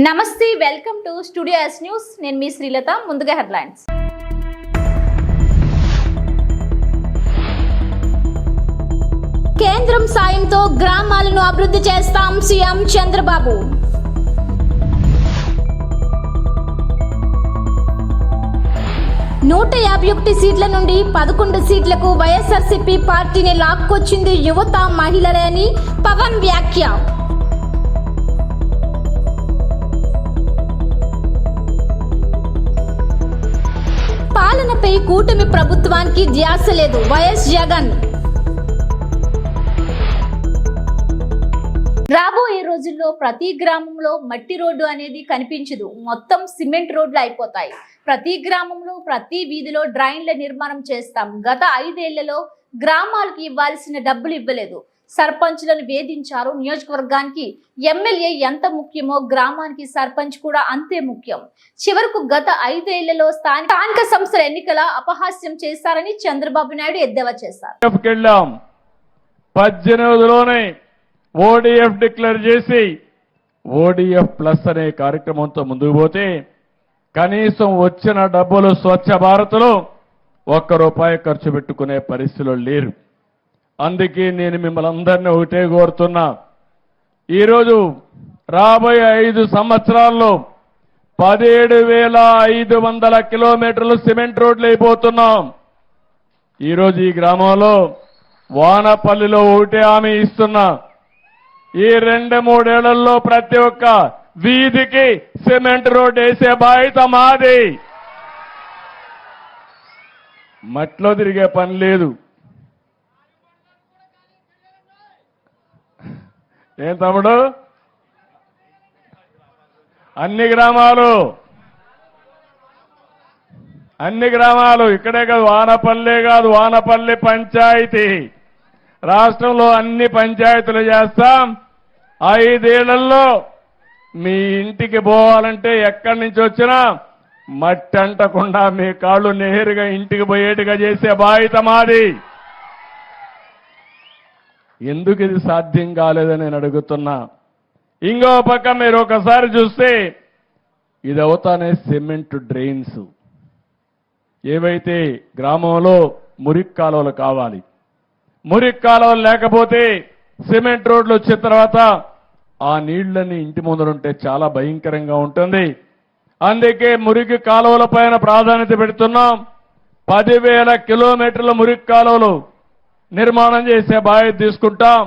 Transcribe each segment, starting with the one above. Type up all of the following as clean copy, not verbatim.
నమస్తే welcome to studio yes news నేను మీ శ్రీలత ముందుగా హెడ్లైన్స్ కేంద్రం సాయంతో గ్రామాలను అభివృద్ధి చేస్తాం సీఎం చంద్రబాబు 151 సీట్ల నుండి 11 సీట్లకు వైఎస్ఆర్సీపీ పార్టీని లాక్కొచ్చింది యువత మహిళలే అని పవన్ వ్యాఖ్య పాలనపై కూటమి ప్రభుత్వానికి ధ్యాస లేదు వైఎస్ జగన్ రాబోయే రోజుల్లో ప్రతి గ్రామంలో మట్టి రోడ్డు అనేది కనిపించదు, మొత్తం సిమెంట్ రోడ్లు అయిపోతాయి. ప్రతి గ్రామంలో ప్రతి వీధిలో డ్రైన్ల నిర్మాణం చేస్తాం. గత 5 ఏళ్లలో గ్రామాలకు ఇవ్వాల్సిన డబ్బులు ఇవ్వలేదు, సర్పంచ్లను వేధించారు. నియోజకవర్గానికి ఎమ్మెల్యే ఎంత ముఖ్యమో గ్రామానికి సర్పంచ్ కూడా అంతే ముఖ్యం. చివరకు గత 5 ఏళ్లలో స్థానిక సంస్థల ఎన్నికల అపహాస్యం చేశారని చంద్రబాబు నాయుడు ఎద్దేవా చేశారు. 18లోనే ఓడిఎఫ్ డిక్లేర్ చేసి ఓడిఎఫ్ ప్లస్ అనే కార్యక్రమంతో ముందుకు పోతే కనీసం వచ్చిన డబ్బులు స్వచ్ఛ భారత్లో ₹1 ఖర్చు పెట్టుకునే పరిస్థితులు లేరు. అందుకే నేను మిమ్మల్ని అందరినీ ఒకటే కోరుతున్నా, ఈరోజు రాబోయే 5 సంవత్సరాల్లో 17,500 కిలోమీటర్లు సిమెంట్ రోడ్లు అయిపోతున్నాం. ఈరోజు ఈ గ్రామంలో వానపల్లిలో ఒకటే హామీ ఇస్తున్నా, ఈ 2-3 ఏళ్లలో ప్రతి ఒక్క వీధికి సిమెంట్ రోడ్ వేసే బాధ్యత మాది. మట్లో తిరిగే పని లేదు. ఏం తమ్ముడు, అన్ని గ్రామాలు ఇక్కడే కాదు, వానపల్లె కాదు, వానపల్లి పంచాయతీ రాష్ట్రంలో అన్ని పంచాయతీలు చేస్తాం. 5 ఏళ్లలో మీ ఇంటికి పోవాలంటే ఎక్కడి నుంచి వచ్చినా మట్టి అంటకుండా మీ కాళ్ళు నేరుగా ఇంటికి పోయేట్టుగా చేసే బాధ్యత మాది. ఎందుకు ఇది సాధ్యం కాలేదని నేను అడుగుతున్నా. ఇంకో పక్క మీరు ఒకసారి చూస్తే ఇది అవుతానే సిమెంట్ డ్రైన్స్, ఏవైతే గ్రామంలో మురికి కాలువలు కావాలి, మురికి కాలువలు లేకపోతే సిమెంట్ రోడ్లు వచ్చిన తర్వాత ఆ నీళ్లన్నీ ఇంటి ముందరుంటే చాలా భయంకరంగా ఉంటుంది. అందుకే మురికి కాలువల పైన ప్రాధాన్యత పెడుతున్నాం. 10,000 కిలోమీటర్ల మురికి కాలువలు నిర్మాణం చేసే బాధ్యత తీసుకుంటాం.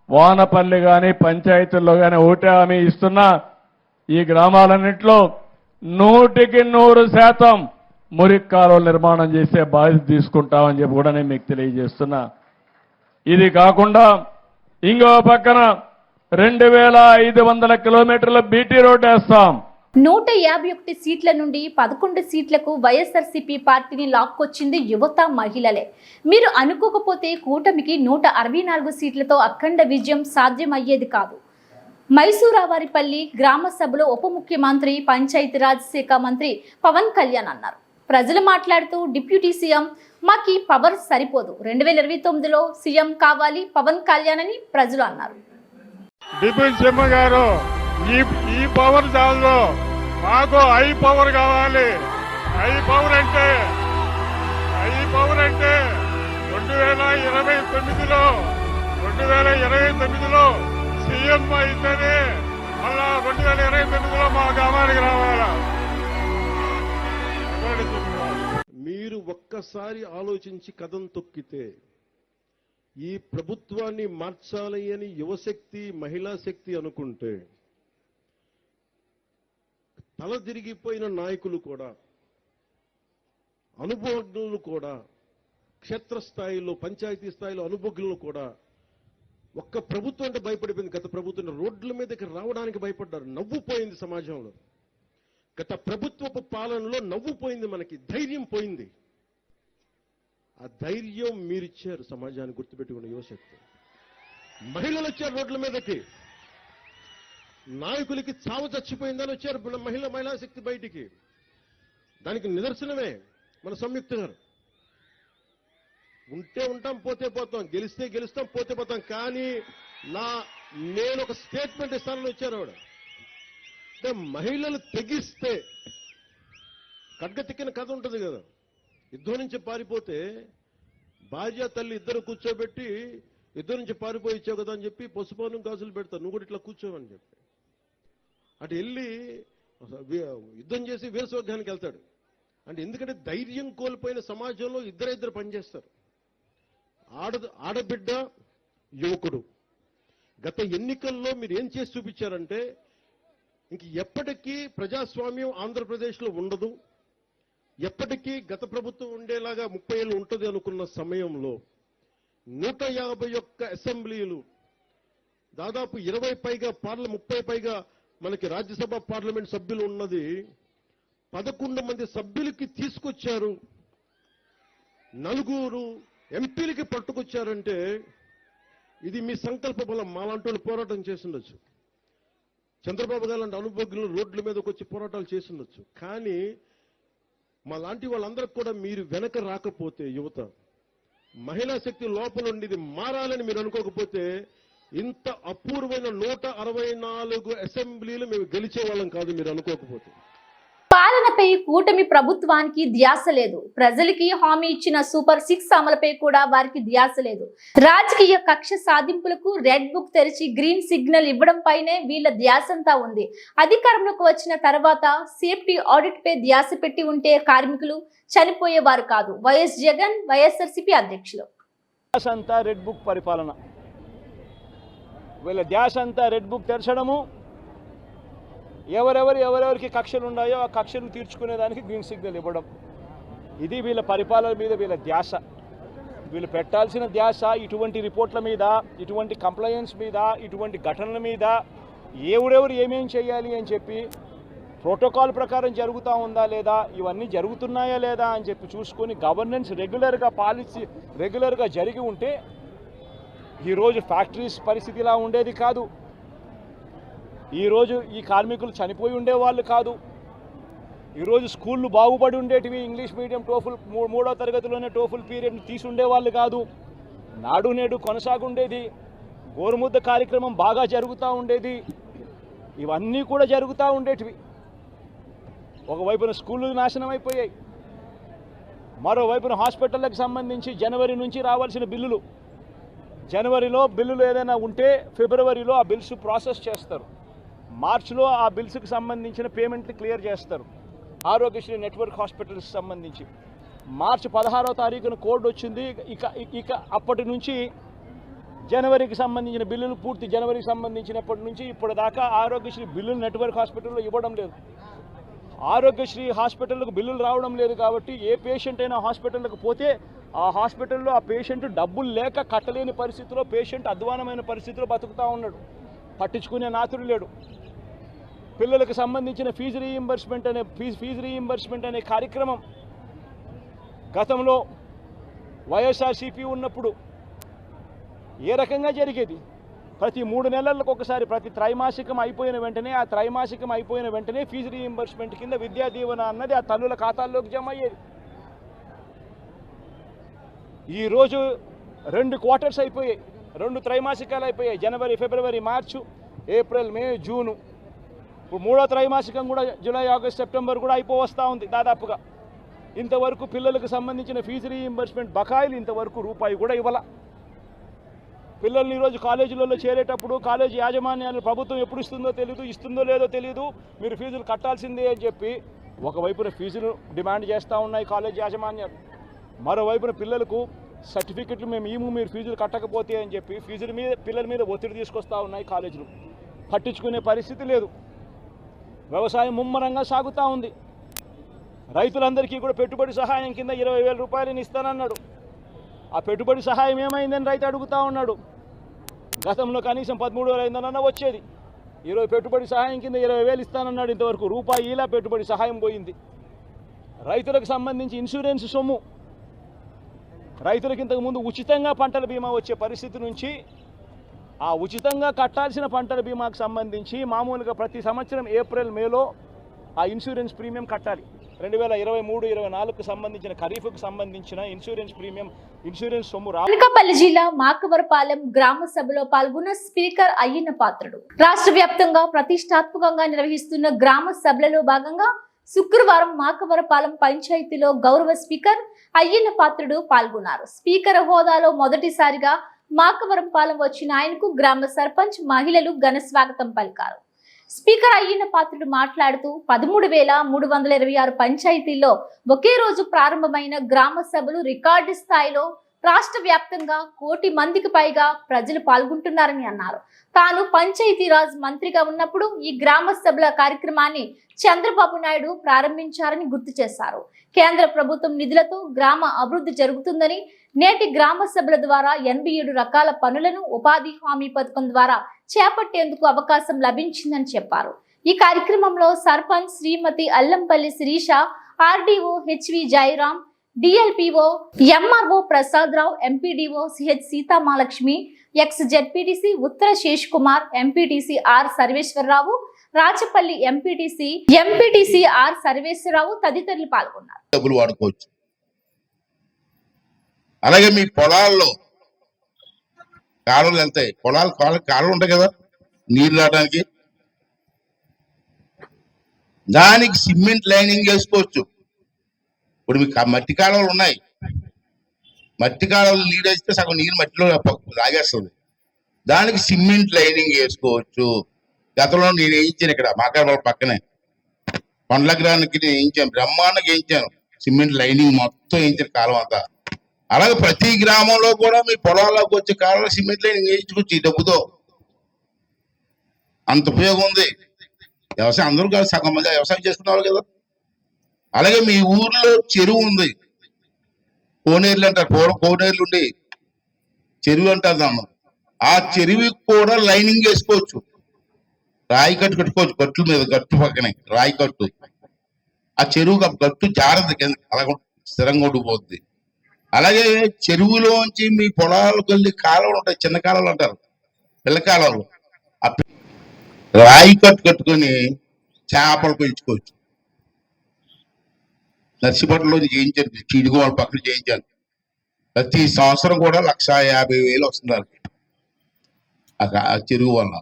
వానపల్లి కానీ పంచాయతీల్లో కానీ ఒకటే హామీ ఇస్తున్నా, ఈ గ్రామాలన్నింటిలో 100% మురికి కాలువలు నిర్మాణం చేసే బాధ్యత తీసుకుంటామని చెప్పి కూడా నేను మీకు తెలియజేస్తున్నా. ఇది కాకుండా ఇంకో పక్కన 2,500 కిలోమీటర్ల బీటీ రోడ్డు వేస్తాం. 151 సీట్ల నుండి 11 సీట్లకు వైఎస్ఆర్సీపీ పార్టీని లాక్కొచ్చింది యువత మహిళలే. మీరు అనుకోకపోతే కూటమికి 164 సీట్లతో అఖండ విజయం సాధ్యమయ్యేది కాదు. మైసూరావారిపల్లి గ్రామ సభలో ఉప ముఖ్యమంత్రి పంచాయతీరాజ్ శాఖ మంత్రి పవన్ కళ్యాణ్ అన్నారు. ప్రజలు మాట్లాడుతూ డిప్యూటీ సీఎం మాకి పవర్ సరిపోదు, 2029లో సీఎం కావాలి పవన్ కళ్యాణ్ అని ప్రజలు అన్నారు. డిప్యూటీ సీఎం గారు ఈ పవర్ చాలు, మాకు హై పవర్ కావాలి. హై పవర్ అంటే 2029లో సీఎం అయితేనే మళ్ళా 2029లో మా గ్రామానికి రావాలా. మీరు ఒక్కసారి ఆలోచించి కథం తొక్కితే ఈ ప్రభుత్వాన్ని మార్చాలి అని యువశక్తి మహిళా శక్తి అనుకుంటే తల తిరిగిపోయిన నాయకులు కూడా, అనుభవజ్ఞులు కూడా, క్షేత్రస్థాయిలో పంచాయతీ స్థాయిలో అనుభవజ్ఞులు కూడా ఒక్క ప్రభుత్వం అంటే భయపడిపోయింది. గత ప్రభుత్వం రోడ్ల మీదకి రావడానికి భయపడ్డారు. నవ్వుపోయింది సమాజంలో. గత ప్రభుత్వపు పాలనలో నవ్వుపోయింది, మనకి ధైర్యం పోయింది. ఆ ధైర్యం మీరిచ్చారు సమాజాన్ని. గుర్తుపెట్టుకున్న యువశక్తి మహిళలు వచ్చారు రోడ్ల మీదకి. నాయకులకి చావు చచ్చిపోయిందని వచ్చారు మహిళా శక్తి బయటికి. దానికి నిదర్శనమే మన సంయుక్త గారు. ఉంటే ఉంటాం, పోతే పోతాం, గెలిస్తే గెలుస్తాం, పోతే పోతాం. కానీ నేను ఒక స్టేట్మెంట్ ఇస్తానని వచ్చారు ఆవిడ. అంటే మహిళలు తెగిస్తే ఖడ్గతిక్కిన కథ ఉంటుంది కదా. యుద్ధం నుంచి పారిపోతే భార్య తల్లి ఇద్దరు కూర్చోబెట్టి యుద్ధం నుంచి పారిపోయి ఇచ్చావు కదా అని చెప్పి పసుపాను గాజులు పెడతారు, నువ్వు కూడా ఇట్లా కూర్చోవని చెప్పి అటు వెళ్ళి యుద్ధం చేసి వీరస్వర్గానికి వెళ్తాడు. అంటే ఎందుకంటే ధైర్యం కోల్పోయిన సమాజంలో ఇద్దరు పనిచేస్తారు, ఆడబిడ్డ యువకుడు. గత ఎన్నికల్లో మీరు ఏం చేసి చూపించారంటే ఇంక ఎప్పటికీ ప్రజాస్వామ్యం ఆంధ్రప్రదేశ్లో ఉండదు, ఎప్పటికీ గత ప్రభుత్వం ఉండేలాగా 30 ఏళ్ళు ఉంటుంది అనుకున్న సమయంలో 151 అసెంబ్లీలు, దాదాపు 20 పైగా 30 పైగా మనకి రాజ్యసభ పార్లమెంట్ సభ్యులు ఉన్నది 11 మంది సభ్యులకి తీసుకొచ్చారు, 4 ఎంపీలకి పట్టుకొచ్చారంటే ఇది మీ సంకల్ప బలం. మాలాంటి వాళ్ళు పోరాటం చేసిండొచ్చు, చంద్రబాబు గారు లాంటి అనుభవజ్ఞులు రోడ్ల మీదకి వచ్చి పోరాటాలు చేసిండొచ్చు. కానీ మా లాంటి వాళ్ళందరికీ కూడా మీరు వెనక రాకపోతే, యువత మహిళా శక్తి లోపల ఉండేది మారాలని మీరు అనుకోకపోతే ఇంత అపూర్వమైన 164 అసెంబ్లీలు మేము గెలిచే వాళ్ళం కాదు మీరు అనుకోకపోతే. పాలనపై కూటమి ప్రభుత్వానికి ధ్యాస లేదు. ప్రజలకి హామీ ఇచ్చిన సూపర్ 6 అమలుపై కూడా వారికి ధ్యాస లేదు. రాజకీయ కక్ష సాధింపులకు రెడ్ బుక్ తెరిచి గ్రీన్ సిగ్నల్ ఇవ్వడం పైనే వీళ్ళ ధ్యాసంతా ఉంది. అధికారంలోకి వచ్చిన తర్వాత సేఫ్టీ ఆడిట్ పై ధ్యాస పెట్టి ఉంటే కార్మికులు చనిపోయేవారు కాదు. వైఎస్ జగన్ వైఎస్ఆర్సీపీ అధ్యక్షులు. రెడ్ బుక్ పరిపాలన, వీళ్ళ ధ్యాస అంతా రెడ్ బుక్ తెరచడము, ఎవరెవరికి కక్షలు ఉన్నాయో ఆ కక్షలు తీర్చుకునేదానికి గ్రీన్ సిగ్నల్ ఇవ్వడం. ఇది వీళ్ళ పరిపాలన మీద వీళ్ళ ధ్యాస. వీళ్ళు పెట్టాల్సిన ధ్యాస ఇటువంటి రిపోర్ట్ల మీద, ఇటువంటి కంప్లైంట్స్ మీద, ఇటువంటి ఘటనల మీద ఎవరెవరు ఏమేం చేయాలి అని చెప్పి ప్రోటోకాల్ ప్రకారం జరుగుతూ ఉందా లేదా, ఇవన్నీ జరుగుతున్నాయా లేదా అని చెప్పి చూసుకొని గవర్నెన్స్ రెగ్యులర్గా పాలసీ రెగ్యులర్గా జరిగి ఉంటే ఈరోజు ఫ్యాక్టరీస్ పరిస్థితి ఇలా ఉండేది కాదు, ఈరోజు ఈ కార్మికులు చనిపోయి ఉండేవాళ్ళు కాదు, ఈరోజు స్కూళ్ళు బాగుపడి ఉండేటివి, ఇంగ్లీష్ మీడియం టోఫుల్ 3వ తరగతిలోనే టోఫుల్ పీరియడ్ని తీసి ఉండేవాళ్ళు కాదు, నాడు నేడు కొనసాగుండేది, గోరుముద్ద కార్యక్రమం బాగా జరుగుతూ ఉండేది, ఇవన్నీ కూడా జరుగుతూ ఉండేటివి. ఒకవైపున స్కూళ్ళు నాశనం అయిపోయాయి, మరోవైపున హాస్పిటళ్ళకి సంబంధించి జనవరి నుంచి రావాల్సిన బిల్లులు, జనవరిలో బిల్లులు ఏదైనా ఉంటే ఫిబ్రవరిలో ఆ బిల్స్ ప్రాసెస్ చేస్తారు, మార్చిలో ఆ బిల్స్కి సంబంధించిన పేమెంట్లు క్లియర్ చేస్తారు. ఆరోగ్యశ్రీ నెట్వర్క్ హాస్పిటల్స్కి సంబంధించి మార్చి 16వ తారీఖున కోడ్ వచ్చింది. ఇక అప్పటి నుంచి జనవరికి సంబంధించిన బిల్లులు పూర్తి జనవరికి సంబంధించినప్పటి నుంచి ఇప్పటిదాకా ఆరోగ్యశ్రీ బిల్లులు నెట్వర్క్ హాస్పిటల్లో ఇవ్వడం లేదు. ఆరోగ్యశ్రీ హాస్పిటల్కు బిల్లులు రావడం లేదు కాబట్టి ఏ పేషెంట్ అయినా హాస్పిటల్కి పోతే ఆ హాస్పిటల్లో ఆ పేషెంట్ డబ్బులు లేక కట్టలేని పరిస్థితిలో, పేషెంట్ అధ్వానమైన పరిస్థితిలో బతుకుతూ ఉన్నాడు, పట్టించుకునే నాతుడు లేడు. పిల్లలకు సంబంధించిన ఫీజు రీయింబర్స్మెంట్ అనే కార్యక్రమం గతంలో వైఎస్ఆర్సీపీ ఉన్నప్పుడు ఏ రకంగా జరిగేది? ప్రతి 3 నెలలకు ఒకసారి, ప్రతి త్రైమాసికం అయిపోయిన వెంటనే, ఆ త్రైమాసికం అయిపోయిన వెంటనే ఫీజు రీయింబర్స్మెంట్ కింద విద్యా దీవెన అన్నది ఆ తల్లుల ఖాతాల్లోకి జమ అయ్యేది. ఈరోజు 2 క్వార్టర్స్ అయిపోయాయి, 2 త్రైమాసికాలు అయిపోయాయి, జనవరి, ఫిబ్రవరి, మార్చు, ఏప్రిల్, మే, జూను. ఇప్పుడు 3వ త్రైమాసికం కూడా జూలై, ఆగస్ట్, సెప్టెంబర్ కూడా అయిపోవస్తూ ఉంది దాదాపుగా. ఇంతవరకు పిల్లలకు సంబంధించిన ఫీజు రీయింబర్స్మెంట్ బకాయిలు ఇంతవరకు రూపాయి కూడా ఇవ్వాల. పిల్లల్ని ఈరోజు కాలేజీలలో చేరేటప్పుడు కాలేజీ యాజమాన్యాలు ప్రభుత్వం ఎప్పుడు ఇస్తుందో తెలియదు, ఇస్తుందో లేదో తెలియదు, మీరు ఫీజులు కట్టాల్సిందే అని చెప్పి ఒకవైపున ఫీజులు డిమాండ్ చేస్తూ ఉన్నాయి కాలేజీ యాజమాన్యాలు, మరోవైపున పిల్లలకు సర్టిఫికెట్లు మేము మీరు ఫీజులు కట్టకపోతే అని చెప్పి పిల్లల మీద ఒత్తిడి తీసుకొస్తూ ఉన్నాయి కాలేజీలు. పట్టించుకునే పరిస్థితి లేదు. వ్యవసాయం ముమ్మరంగా సాగుతూ ఉంది. రైతులందరికీ కూడా పెట్టుబడి సహాయం కింద 20,000 రూపాయలని ఇస్తానన్నాడు. ఆ పెట్టుబడి సహాయం ఏమైందని రైతు అడుగుతూ ఉన్నాడు. గతంలో కనీసం 13,500 వచ్చేది, ఈరోజు పెట్టుబడి సహాయం కింద 20,000 ఇస్తానన్నాడు. ఇంతవరకు రూపాయి ఇలా పెట్టుబడి సహాయం పోయింది. రైతులకు సంబంధించి ఇన్సూరెన్స్ సొమ్ము, రైతులకు ఇంతకుముందు ఉచితంగా పంటల బీమా వచ్చే పరిస్థితి నుంచి ఆ ఉచితంగా కట్టాల్సిన పంటల బీమాకు సంబంధించి మామూలుగా ప్రతి సంవత్సరం ఏప్రిల్, మేలో ఆ ఇన్సూరెన్స్ ప్రీమియం కట్టాలి. 2023-24కు సంబంధించిన ఖరీఫ్కు సంబంధించిన ఇన్సూరెన్స్ ప్రీమియం ఇన్సూరెన్స్ సొమ్ము అనకాపల్లి జిల్లా మాకవరపాలెం గ్రామ సభలో పాల్గొన్న స్పీకర్ అయ్యన్న పాత్రుడు. రాష్ట్ర వ్యాప్తంగా ప్రతిష్టాత్మకంగా నిర్వహిస్తున్న గ్రామ సభలలో భాగంగా శుక్రవారం మాకవరపాలెం పంచాయతీలో గౌరవ స్పీకర్ అయ్యన్న పాత్రుడు పాల్గొన్నారు. స్పీకర్ హోదాలో మొదటిసారిగా మాకవరంపాలెం వచ్చిన ఆయనకు గ్రామ సర్పంచ్ మహిళలు ఘన స్వాగతం పలికారు. స్పీకర్ అయ్యన్న పాత్రుడు మాట్లాడుతూ 13,326 పంచాయతీల్లో ఒకే రోజు ప్రారంభమైన గ్రామ సభలు రికార్డు స్థాయిలో రాష్ట్ర వ్యాప్తంగా 1 కోటి మందికి పైగా ప్రజలు పాల్గొంటున్నారని అన్నారు. తాను పంచాయతీరాజ్ మంత్రిగా ఉన్నప్పుడు ఈ గ్రామ సభల కార్యక్రమాన్ని చంద్రబాబు నాయుడు ప్రారంభించారని గుర్తు చేశారు. కేంద్ర ప్రభుత్వం నిధులతో గ్రామ అభివృద్ధి జరుగుతుందని, నేటి గ్రామ సభల ద్వారా 87 రకాల పనులను ఉపాధి హామీ పథకం ద్వారా చేపట్టేందుకు అవకాశం లభించిందని చెప్పారు. ఈ కార్యక్రమంలో sarpanch Srimathi Allampalli Sirisha, RDO HV Jayaram, DLPO MRO Prasadarao, MPDO CH Seethamahalakshmi, ex ZPTC Uttara Sesh Kumar, MPTC R Sarveswararao, Rachapalli MPTC R Sarveswararao తదితరులు పాల్గొన్నారు. డబ్బులు వాడుకోవచ్చు. అలాగే మీ పొలాల్లో కాలువలు వెళ్తాయి, కాలువలు ఉంటాయి కదా నీళ్ళు రావడానికి, దానికి సిమెంట్ లైనింగ్ చేసుకోవచ్చు. ఇప్పుడు మీకు మట్టి కాలువలు ఉన్నాయి, మట్టి కాలువలు నీళ్ళు వేస్తే సగం నీళ్ళు మట్టిలో లాగేస్తుంది, దానికి సిమెంట్ లైనింగ్ వేసుకోవచ్చు. గతంలో నేను వేయించాను, ఇక్కడ మాకాడ పక్కనే కొండలగ్రానికి నేను వేయించాను, బ్రహ్మాండంగా వేయించాను, సిమెంట్ లైనింగ్ మొత్తం వేయించాను కాలం అంతా. అలాగే ప్రతి గ్రామంలో కూడా మీ పొలాల్లోకి వచ్చే కాలంలో సిమెంట్ లైనింగ్ వేయించుకోవచ్చు ఈ డబ్బుతో. అంత ఉపయోగం ఉంది. వ్యవసాయం అందరూ కాదు, సగం మంది వ్యవసాయం చేసుకున్నారు కదా. అలాగే మీ ఊర్లో చెరువు ఉంది, కోనేరులు అంటారు, పూర్వం కోనేరులు ఉండి చెరువు అంటారు దాన్ని. ఆ చెరువుకి కూడా లైనింగ్ వేసుకోవచ్చు, రాయి కట్టు కట్టుకోవచ్చు, గట్టు మీద గట్టు పక్కనే రాయి కట్టు. ఆ చెరువు గట్టు జాగ్రత్త అలా స్థిరంగా ఉండిపోద్ది. అలాగే చెరువులోంచి మీ పొలాలకు వెళ్ళి కాలువలు ఉంటాయి, చిన్న కాలువలు అంటారు, పిల్ల కాలువలు. ఆ రాయి కట్టు కట్టుకొని చేపలు పెంచుకోవచ్చు. నర్సిపట్నంలో చేయించాను, చీడుగు వాళ్ళ పక్కన చేయించాను. ప్రతి సంవత్సరం కూడా 1,50,000 వస్తున్నారు ఆ చెరువు వల్ల.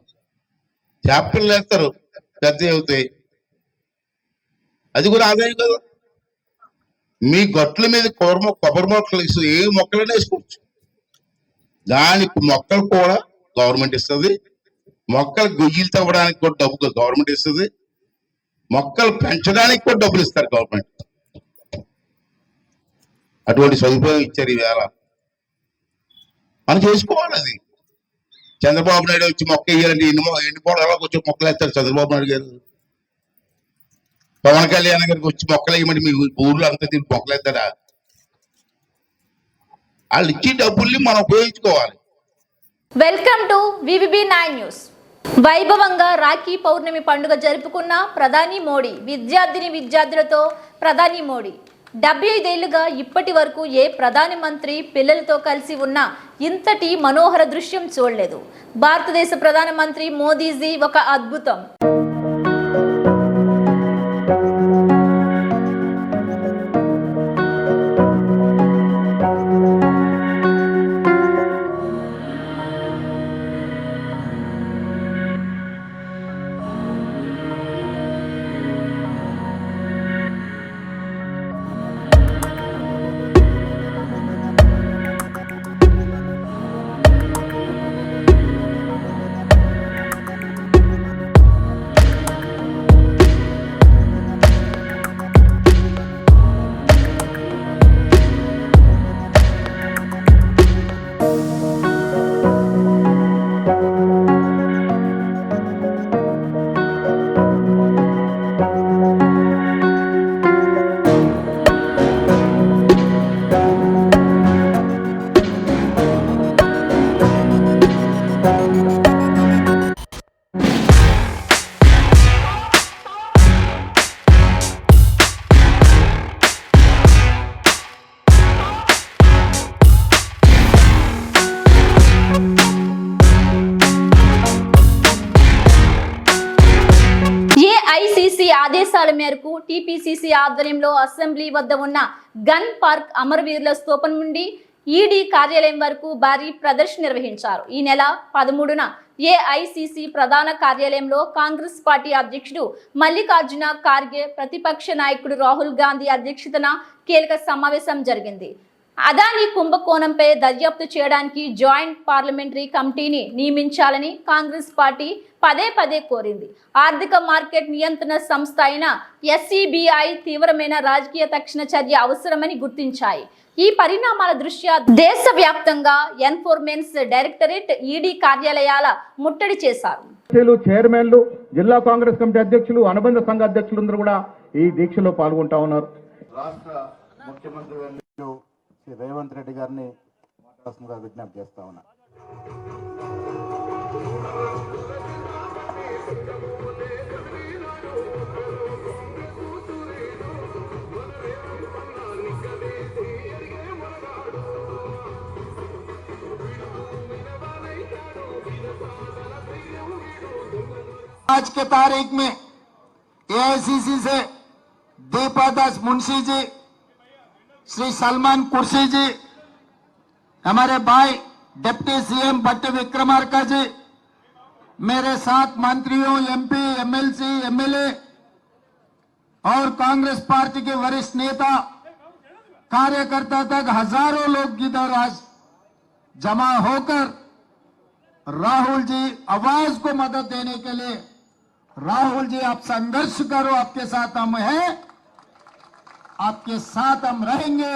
చేపలు వేస్తారు, పెద్ద అవుతాయి, అది కూడా ఆదాయం కదా. మీ గట్ల మీద కొబ్బరి మొక్కలు ఏ మొక్కలైనా వేసుకోవచ్చు. దానికి మొక్కలు కూడా గవర్నమెంట్ ఇస్తుంది, మొక్కలు గొయ్యిలు తవ్వడానికి కూడా డబ్బు గవర్నమెంట్ ఇస్తుంది, మొక్కలు పెంచడానికి కూడా డబ్బులు ఇస్తారు గవర్నమెంట్. అటువంటి సదుపాయం ఇచ్చారు ఈవేళ, మనం చేసుకోవాలి. అది చంద్రబాబు నాయుడు వచ్చి మొక్క వేయాలంటే ఎండిపోవడం ఎలా వచ్చి మొక్కలు వేస్తారు చంద్రబాబు నాయుడు గారు. పవన్ కళ్యాణ్ గారికి వచ్చి మొక్కలు వేయమంటే మీ ఊర్లో అంతా తిరిగి మొక్కలు వేస్తారా? వాళ్ళు ఇచ్చి డబ్బుల్ని మనం ఉపయోగించుకోవాలి. Welcome to VVB9 news. వైభవంగా రాఖీ పౌర్ణమి పండుగ జరుపుకున్న ప్రధాని మోడీ. విద్యార్థులతో ప్రధాని మోడీ 75 ఏళ్లుగా ఇప్పటి వరకు ఏ ప్రధాని మంత్రి పిల్లలతో కలిసి ఉన్న ఇంతటి మనోహర దృశ్యం చూడలేదు. భారతదేశ ప్రధానమంత్రి మోదీజీ ఒక అద్భుతం. ఈసీ ఆదేశాల మేరకు టీపీసీసీ ఆధ్వర్యంలో అసెంబ్లీ వద్ద ఉన్న గన్ పార్క్ అమరవీరుల స్తూపం నుండి ఈడీ కార్యాలయం వరకు భారీ ప్రదర్శన నిర్వహించారు. ఈ నెల 13న ఏఐసిసి ప్రధాన కార్యాలయంలో కాంగ్రెస్ పార్టీ అధ్యక్షుడు మల్లికార్జున ఖార్గే, ప్రతిపక్ష నాయకుడు రాహుల్ గాంధీ అధ్యక్షతన కీలక సమావేశం జరిగింది. అదానీ కుంభకోణంపై దర్యాప్తు చేయడానికి జాయింట్ పార్లమెంటరీ కమిటీని నియమించాలని కాంగ్రెస్ పార్టీ పదే కోరింది. ఆర్థిక మార్కెట్ నియంత్రణ సంస్థ అయిన ఎస్ఈబిఐ తీవ్రమైన రాజకీయ తక్షణ చర్య అవసరమని గుర్తించాయి. ఈ పరిణామాల దృష్ట్యా దేశవ్యాప్తంగా ఎన్ఫోర్స్మెంట్ డైరెక్టరేట్, ఈడీ కార్యాలయాల ముట్టడి చేశారు. చైర్మన్లు, జిల్లా కాంగ్రెస్ కమిటీ అధ్యక్షులు, అనుబంధ సంఘ అధ్యక్షులందరూ కూడా ఈ దీక్షలో పాల్గొంటా ఉన్నారు. రాష్ట్ర ముఖ్యమంత్రి వర్యులు శ్రీ రేవంత్ రెడ్డి గారిని మాట్లాడాల్సిందిగా విజ్ఞప్తి చేస్తా ఉన్నా. आज के तारीख में एआईसीसी से दीपादास मुंशी जी, श्री सलमान कुर्सी जी, हमारे भाई डिप्टी सीएम भट्ट विक्रमार्का जी, मेरे साथ मंत्रियों, एमपी, एमएलसी, एमएलए और कांग्रेस पार्टी के वरिष्ठ नेता, कार्यकर्ता तक हजारों लोग इधर आज जमा होकर राहुल जी आवाज को मदद देने के लिए, राहुल जी आप संघर्ष करो, आपके साथ हम हैं, आपके साथ हम रहेंगे,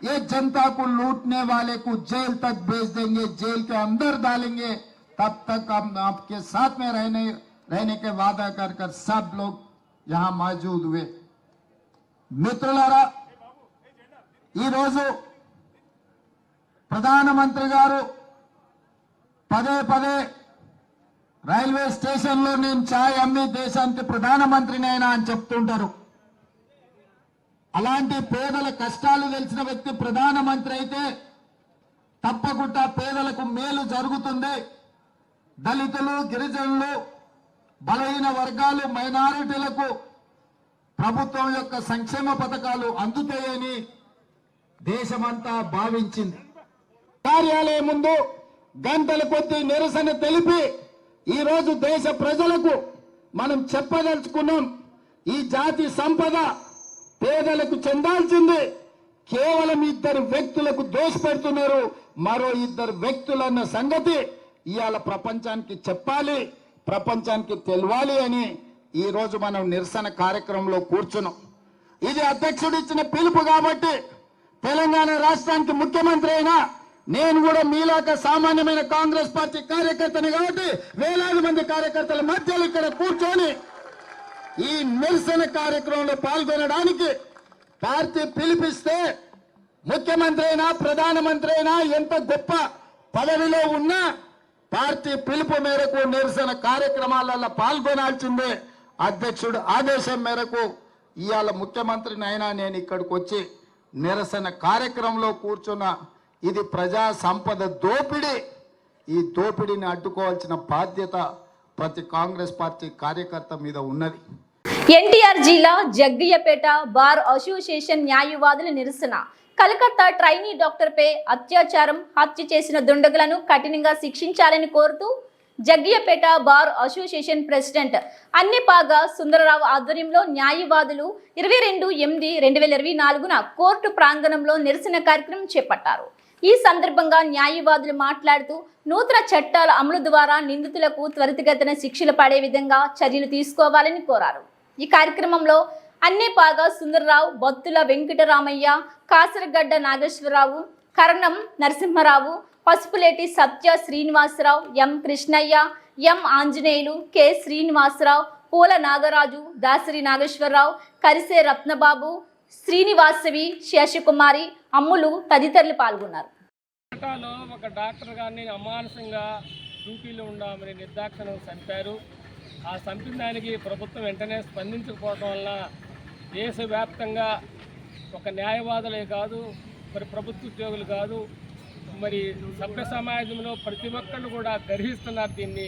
ये जनता को लूटने वाले को जेल तक भेज देंगे, जेल के अंदर डालेंगे, तब तक हम आपके साथ में रहने के वादा कर सब लोग यहां मौजूद हुए. मित्रुलारा, ఈ రోజు ప్రధానమంత్రి గారు పదే రైల్వే స్టేషన్లో నేను ఛాయ్ అమ్మి దేశానికి ప్రధానమంత్రినైనా అని చెప్తుంటారు. అలాంటి పేదల కష్టాలు తెలిసిన వ్యక్తి ప్రధానమంత్రి అయితే తప్పకుండా పేదలకు మేలు జరుగుతుంది. దళితులు, గిరిజనులు, బలహీన వర్గాలు, మైనారిటీలకు ప్రభుత్వం యొక్క సంక్షేమ పథకాలు అందుతాయని దేశమంతా భావించింది. కార్యాలయం ముందు గంటల కొద్దీ నిరసన తెలిపి ఈ రోజు దేశ ప్రజలకు మనం చెప్పదలుచుకున్నాం, ఈ జాతి సంపద పేదలకు చెందాల్సింది కేవలం ఇద్దరు వ్యక్తులకు దోషపెడుతున్నారు. మరో ఇద్దరు వ్యక్తులన్న సంగతి ఇవాళ ప్రపంచానికి చెప్పాలి, ప్రపంచానికి తెలవాలి అని ఈ రోజు మనం నిరసన కార్యక్రమంలో కూర్చున్నాం. ఇది అధ్యక్షుడు ఇచ్చిన పిలుపు కాబట్టి తెలంగాణ రాష్ట్రానికి ముఖ్యమంత్రి అయినా నేను కూడా మీలాక సామాన్యమైన కాంగ్రెస్ పార్టీ కార్యకర్తని కాబట్టి వేలాది మంది కార్యకర్తల మధ్యలో ఇక్కడ కూర్చొని ఈ నిరసన కార్యక్రమంలో పాల్గొనడానికి పార్టీ పిలిపిస్తే ముఖ్యమంత్రి అయినా ప్రధానమంత్రి అయినా ఎంత గొప్ప పదవిలో ఉన్నా పార్టీ పిలుపు మేరకు నిరసన కార్యక్రమాలలో పాల్గొనాల్సిందే. అధ్యక్షుడు ఆదేశం మేరకు ఇవాళ ముఖ్యమంత్రిని అయినా నేను ఇక్కడికి వచ్చి నిరసన కార్యక్రమంలో కూర్చున్నా. ఇది ప్రజా సంపద దోపిడీ. ఈ దోపిడీని అడ్డుకోవాల్సిన బాధ్యత ప్రతి కాంగ్రెస్ పార్టీ కార్యకర్త మీద ఉన్నది. ఎన్టీఆర్ జిల్లా జగ్గయ్యపేట బార్ అసోసియేషన్ న్యాయవాదుల నిరసన. కలకత్తా ట్రైనీ డాక్టర్పై అత్యాచారం, హత్య చేసిన దుండగులను కఠినంగా శిక్షించాలని కోరుతూ Jaggayyapeta bar association president Annipaga Sundararao ఆధ్వర్యంలో న్యాయవాదులు 22/8/2024న కోర్టు ప్రాంగణంలో నిరసన కార్యక్రమం చేపట్టారు. ఈ సందర్భంగా న్యాయవాదులు మాట్లాడుతూ నూతన చట్టాల అమలు ద్వారా నిందితులకు త్వరితగతిన శిక్షలు పడే విధంగా చర్యలు తీసుకోవాలని కోరారు. ఈ కార్యక్రమంలో అన్నిపాగా సుందరరావు, బొత్తుల వెంకటరామయ్య, కాసరగడ్డ నాగేశ్వరరావు, కరణం నరసింహరావు, పసుపులేటి సత్య శ్రీనివాసరావు, ఎం కృష్ణయ్య, ఎం ఆంజనేయులు, కె శ్రీనివాసరావు, పూల నాగరాజు, దాసరి నాగేశ్వరరావు, కరిసే రత్నబాబు, శ్రీనివాసవి, శేషకుమారి, అమ్ములు తదితరులు పాల్గొన్నారు. ఒక డాక్టర్ గారిని అమానుషంగా డ్యూటీలో ఉండమని నిర్దాక్షిణం చంపారు. ఆ చంపిన దానికి ప్రభుత్వం వెంటనే స్పందించకపోవడం వల్ల దేశవ్యాప్తంగా ఒక న్యాయవాదులే కాదు, మరి ప్రభుత్వ ఉద్యోగులు కాదు, మరి సభ్య సమాజంలో ప్రతి ఒక్కళ్ళు కూడా గర్హిస్తున్నారు దీన్ని.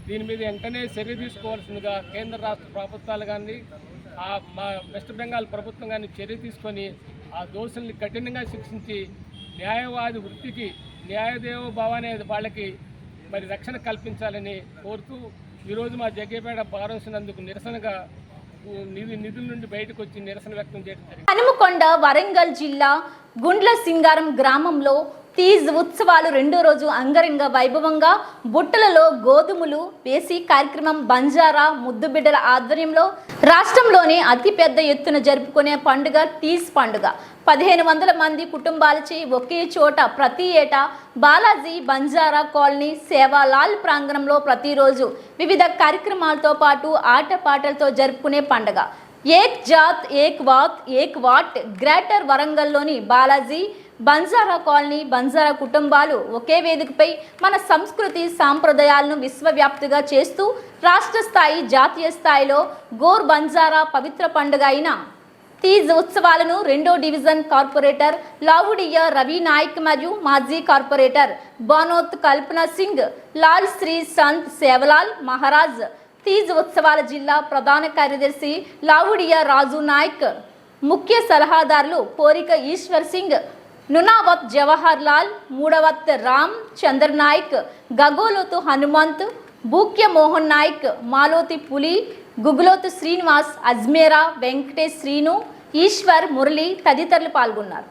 దీని మీద వెంటనే చర్య తీసుకోవాల్సిందిగా కేంద్ర రాష్ట్ర ప్రభుత్వాలు కానీ మా వెస్ట్ బెంగాల్ ప్రభుత్వం కానీ చర్య తీసుకొని ఆ దోషుల్ని కఠినంగా శిక్షించి న్యాయవాది వృత్తికి న్యాయదేవ భావ అనేది వాళ్ళకి మరి రక్షణ కల్పించాలని కోరుతూ ఈరోజు మా జగ్గేపేట పారవసినందుకు నిరసనగా నిధుల నుండి బయటకు వచ్చి నిరసన వ్యక్తం చేయడం జరిగింది. హనుమకొండ వరంగల్ జిల్లా గుండ్ల సింగారం గ్రామంలో తీజ్ ఉత్సవాలు రెండో రోజు అంగరంగ వైభవంగా బుట్టలలో గోధుమలు వేసి కార్యక్రమం బంజారా ముద్దుబిడ్డల ఆధ్వర్యంలో రాష్ట్రంలోనే అతిపెద్ద ఎత్తున జరుపుకునే పండుగ తీజ్ పండుగ. 1500 మంది కుటుంబాలచే ఒకే చోట ప్రతి ఏటా బాలాజీ బంజారా కాలనీ సేవాలాల్ ప్రాంగణంలో ప్రతిరోజు వివిధ కార్యక్రమాలతో పాటు ఆటపాటలతో జరుపుకునే పండుగ. ఏక్ జాత్ ఏక్ వాత్ ఏక్ వాట్ గ్రేటర్ వరంగల్లోని బాలాజీ బంజారా కాలనీ బంజారా కుటుంబాలు ఒకే వేదికపై మన సంస్కృతి సాంప్రదాయాలను విశ్వవ్యాప్తిగా చేస్తూ రాష్ట్ర స్థాయి జాతీయ స్థాయిలో గోర్ బంజారా పవిత్ర పండుగ అయిన తీజ్ ఉత్సవాలను 2వ డివిజన్ కార్పొరేటర్ లావుడియా రవి నాయక్ మరియు మాజీ కార్పొరేటర్ బానోత్ కల్పనా సింగ్ లాల్ శ్రీ సంత్ సేవలాల్ మహారాజ్ తీజ్ ఉత్సవాల జిల్లా ప్రధాన కార్యదర్శి లావుడియా రాజు నాయక్, ముఖ్య సలహాదారులు పోరిక ఈశ్వర్ సింగ్, నునావత్ జవహర్ లాల్, మూడవత్ రామ్ చంద్ర నాయక్, గగోలోతు హనుమంత్, బూక్య మోహన్ నాయక్, మాలోతి పులి, గుగులోతు శ్రీనివాస్, అజ్మేరా వెంకటేష్, శ్రీను, ఈశ్వర్, మురళి తదితరులు పాల్గొన్నారు.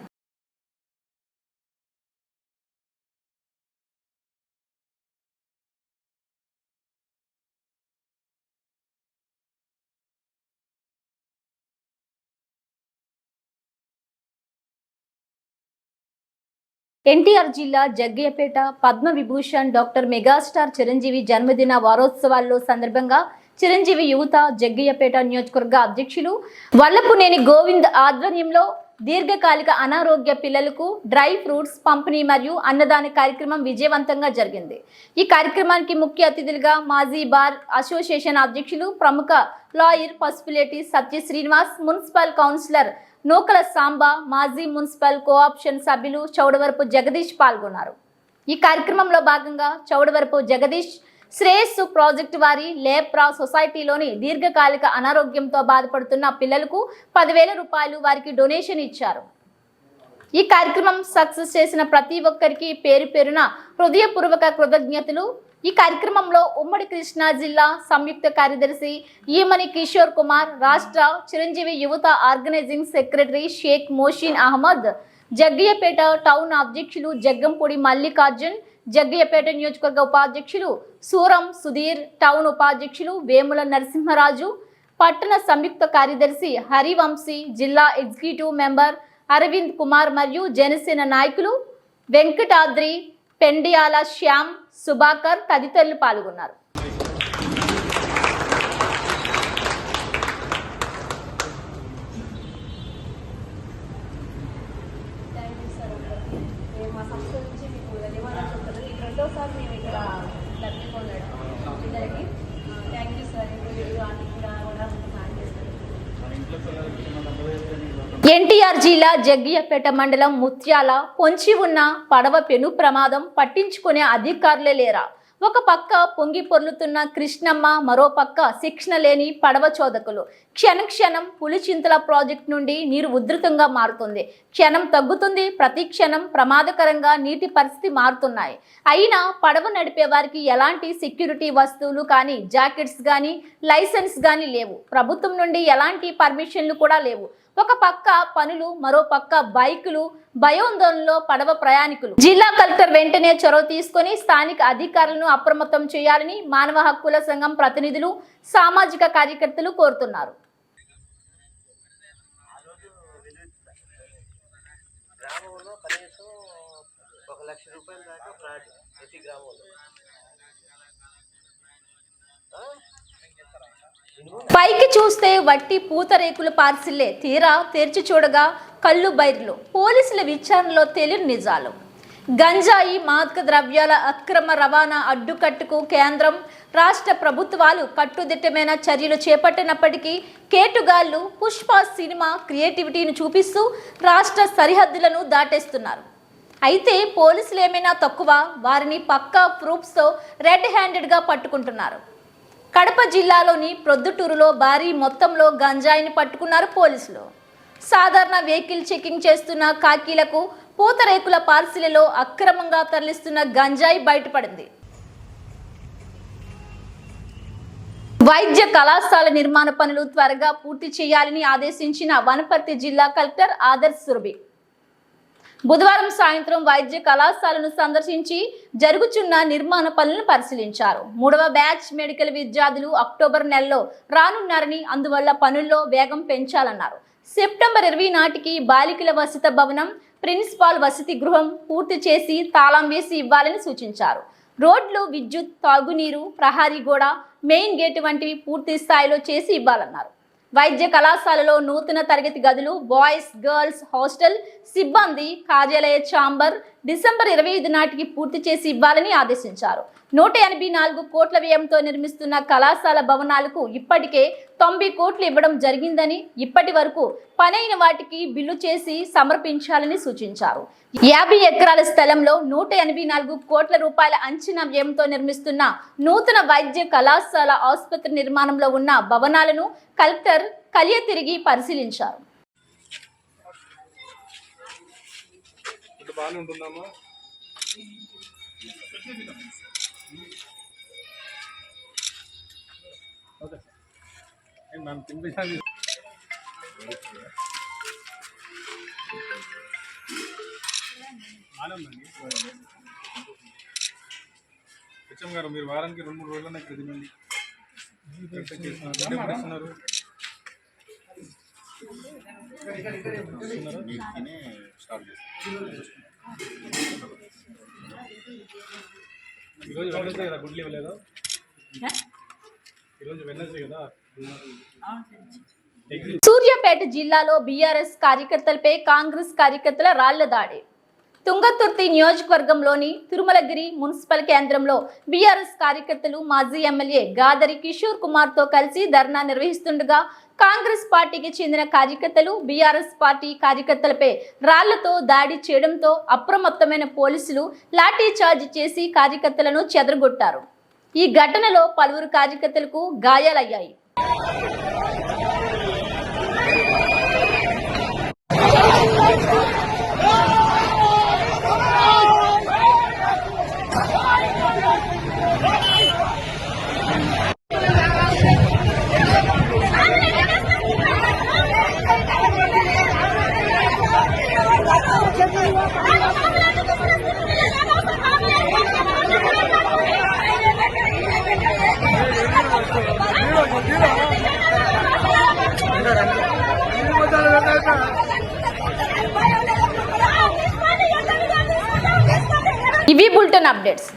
ఎన్టీఆర్ జిల్లా జగ్గయ్యపేట పద్మ విభూషణ్ డాక్టర్ మెగాస్టార్ చిరంజీవి జన్మదిన వారోత్సవాల్లో సందర్భంగా చిరంజీవి యువత జగ్గయ్యపేట నియోజకవర్గ అధ్యక్షులు వల్లపునేని గోవింద్ ఆధ్వర్యంలో దీర్ఘకాలిక అనారోగ్య పిల్లలకు డ్రై ఫ్రూట్స్ పంపిణీ మరియు అన్నదాన కార్యక్రమం విజయవంతంగా జరిగింది. ఈ కార్యక్రమానికి ముఖ్య అతిథులుగా మాజీ బార్ అసోసియేషన్ అధ్యక్షులు ప్రముఖ లాయర్ పసుపులేటి సత్య శ్రీనివాస్, మున్సిపల్ కౌన్సిలర్ నూకల సాంబా, మాజీ మున్సిపల్ కోఆప్షన్ సభ్యులు చౌడవరపు జగదీష్ పాల్గొన్నారు. ఈ కార్యక్రమంలో భాగంగా చౌడవరపు జగదీష్ శ్రేయస్సు ప్రాజెక్టు వారి లేప్రా సొసైటీలోని దీర్ఘకాలిక అనారోగ్యంతో బాధపడుతున్న పిల్లలకు 10,000 రూపాయలు వారికి డొనేషన్ ఇచ్చారు. ఈ కార్యక్రమం సక్సెస్ చేసిన ప్రతి ఒక్కరికి పేరు పేరున హృదయపూర్వక కృతజ్ఞతలు. ఈ కార్యక్రమంలో ఉమ్మడి కృష్ణా జిల్లా సంయుక్త కార్యదర్శి ఈమని కిషోర్ కుమార్, రాష్ట్ర చిరంజీవి యువత organizing secretary Shaik Mohsin Ahmed, Jaggayyapeta town అధ్యక్షులు జగ్గంపూడి మల్లికార్జున్, జగ్గయ్యపేట నియోజకవర్గ ఉపాధ్యక్షులు సూరం సుధీర్, టౌన్ ఉపాధ్యక్షులు వేముల నరసింహరాజు, పట్టణ సంయుక్త కార్యదర్శి హరివంశీ, జిల్లా ఎగ్జిక్యూటివ్ మెంబర్ అరవింద్ కుమార్ మరియు జనసేన నాయకులు వెంకటాద్రి, పెండియాల శ్యామ్, సుభాకర్ తదితరులు పాల్గొన్నారు. ఎన్టీఆర్ జిల్లా జగ్గయ్యపేట మండలం ముత్యాల పొంచి ఉన్న పడవ పెను ప్రమాదం పట్టించుకునే అధికారులే లేరా? ఒక పక్క పొంగి పొర్లుతున్న కృష్ణమ్మ, మరో పక్క శిక్షణ లేని పడవ చోదకులు. క్షణం పులిచింతల ప్రాజెక్టు నుండి నీరు ఉధృతంగా మారుతుంది, క్షణం తగ్గుతుంది, ప్రతి క్షణం ప్రమాదకరంగా నీటి పరిస్థితి మారుతున్నాయి. అయినా పడవ నడిపే వారికి ఎలాంటి సెక్యూరిటీ వస్తువులు కానీ, జాకెట్స్ కానీ, లైసెన్స్ కానీ లేవు. ప్రభుత్వం నుండి ఎలాంటి పర్మిషన్లు కూడా లేవు. ఒక పక్క పనులు, మరో పక్క బైకులు, భయోందోళనలో పడవ ప్రయాణికులు. జిల్లా కలెక్టర్ వెంటనే చొరవ తీసుకొని స్థానిక అధికారులను అప్రమత్తం చేయాలని మానవ హక్కుల సంఘం ప్రతినిధులు, సామాజిక కార్యకర్తలు కోరుతున్నారు. పైకి చూస్తే వట్టి పూతరేకులు పార్సిల్లే, తీరా తెరిచి చూడగా కళ్ళు బైర్లు. పోలీసుల విచారణలో తెలియని నిజాలు. గంజాయి, మాదక ద్రవ్యాల అక్రమ రవాణా అడ్డుకట్టుకు కేంద్రం, రాష్ట్ర ప్రభుత్వాలు కట్టుదిట్టమైన చర్యలు చేపట్టినప్పటికీ కేటుగాళ్లు పుష్ప సినిమా క్రియేటివిటీని చూపిస్తూ రాష్ట్ర సరిహద్దులను దాటేస్తున్నారు. అయితే పోలీసులు ఏమైనా తక్కువ, వారిని పక్కా ప్రూఫ్స్తో రెడ్ హ్యాండెడ్గా పట్టుకుంటున్నారు. కడప జిల్లాలోని ప్రొద్దుటూరులో భారీ మొత్తంలో గంజాయిని పట్టుకున్నారు పోలీసులు. సాధారణ వెహికల్ చెకింగ్ చేస్తున్న కాకీలకు పూతరేకుల పార్సిలలో అక్రమంగా తరలిస్తున్న గంజాయి బయటపడింది. వైద్య కళాశాల నిర్మాణ పనులు త్వరగా పూర్తి చేయాలని ఆదేశించిన వనపర్తి జిల్లా కలెక్టర్ ఆదర్శ్ సురభి బుధవారం సాయంత్రం వైద్య కళాశాలను సందర్శించి జరుగుతున్న నిర్మాణ పనులను పరిశీలించారు. 3వ బ్యాచ్ మెడికల్ విద్యార్థులు అక్టోబర్ నెలలో రానున్నారని, అందువల్ల పనుల్లో వేగం పెంచాలన్నారు. సెప్టెంబర్ 20 నాటికి బాలికల వసతి భవనం, ప్రిన్సిపాల్ వసతి గృహం పూర్తి చేసి తాళం వేసి ఇవ్వాలని సూచించారు. రోడ్లు, విద్యుత్, తాగునీరు, ప్రహారీ గోడ, మెయిన్ గేట్ వంటివి పూర్తి స్థాయిలో చేసి ఇవ్వాలన్నారు. వైద్య కళాశాలలో నూతన తరగతి గదులు, బాయ్స్ గర్ల్స్ హాస్టల్, సిబ్బంది కార్యాలయ ఛాంబర్ డిసెంబర్ 25 నాటికి పూర్తి చేసి ఇవ్వాలని ఆదేశించారు. 184 కోట్ల వ్యయంతో నిర్మిస్తున్న కళాశాల భవనాలకు ఇప్పటికే 90 కోట్లు ఇవ్వడం జరిగిందని, ఇప్పటి వరకు పనైన వాటికి బిల్లు చేసి సమర్పించాలని సూచించారు. 50 ఎకరాల స్థలంలో 184 కోట్ల రూపాయల అంచనా వ్యయంతో నిర్మిస్తున్న నూతన వైద్య కళాశాల ఆసుపత్రి నిర్మాణంలో ఉన్న భవనాలను కలెక్టర్ కలియ తిరిగి పరిశీలించారు. హెచ్ఎం గారు, మీరు వారానికి 2-3 రోజులనే ప్రతిమంది ఈరోజు వెన్నెస్డే కదా, గుడ్ లీవ్ లేదా? ఈరోజు వెన్నెస్డే కదా. సూర్యాపేట జిల్లాలో బీఆర్ఎస్ కార్యకర్తలపై కాంగ్రెస్ కార్యకర్తల రాళ్ల దాడి. తుంగతుర్తి నియోజకవర్గంలోని తిరుమలగిరి మున్సిపల్ కేంద్రంలో బీఆర్ఎస్ కార్యకర్తలు మాజీ ఎమ్మెల్యే గాదరి కిషోర్ కుమార్ తో కలిసి ధర్నా నిర్వహిస్తుండగా కాంగ్రెస్ పార్టీకి చెందిన కార్యకర్తలు బీఆర్ఎస్ పార్టీ కార్యకర్తలపై రాళ్లతో దాడి చేయడంతో అప్రమత్తమైన పోలీసులు లాఠీ చార్జ్ చేసి కార్యకర్తలను చెదరగొట్టారు. ఈ ఘటనలో పలువురు కార్యకర్తలకు గాయాలయ్యాయి. ఇవి బులెటిన్ అప్డేట్స్.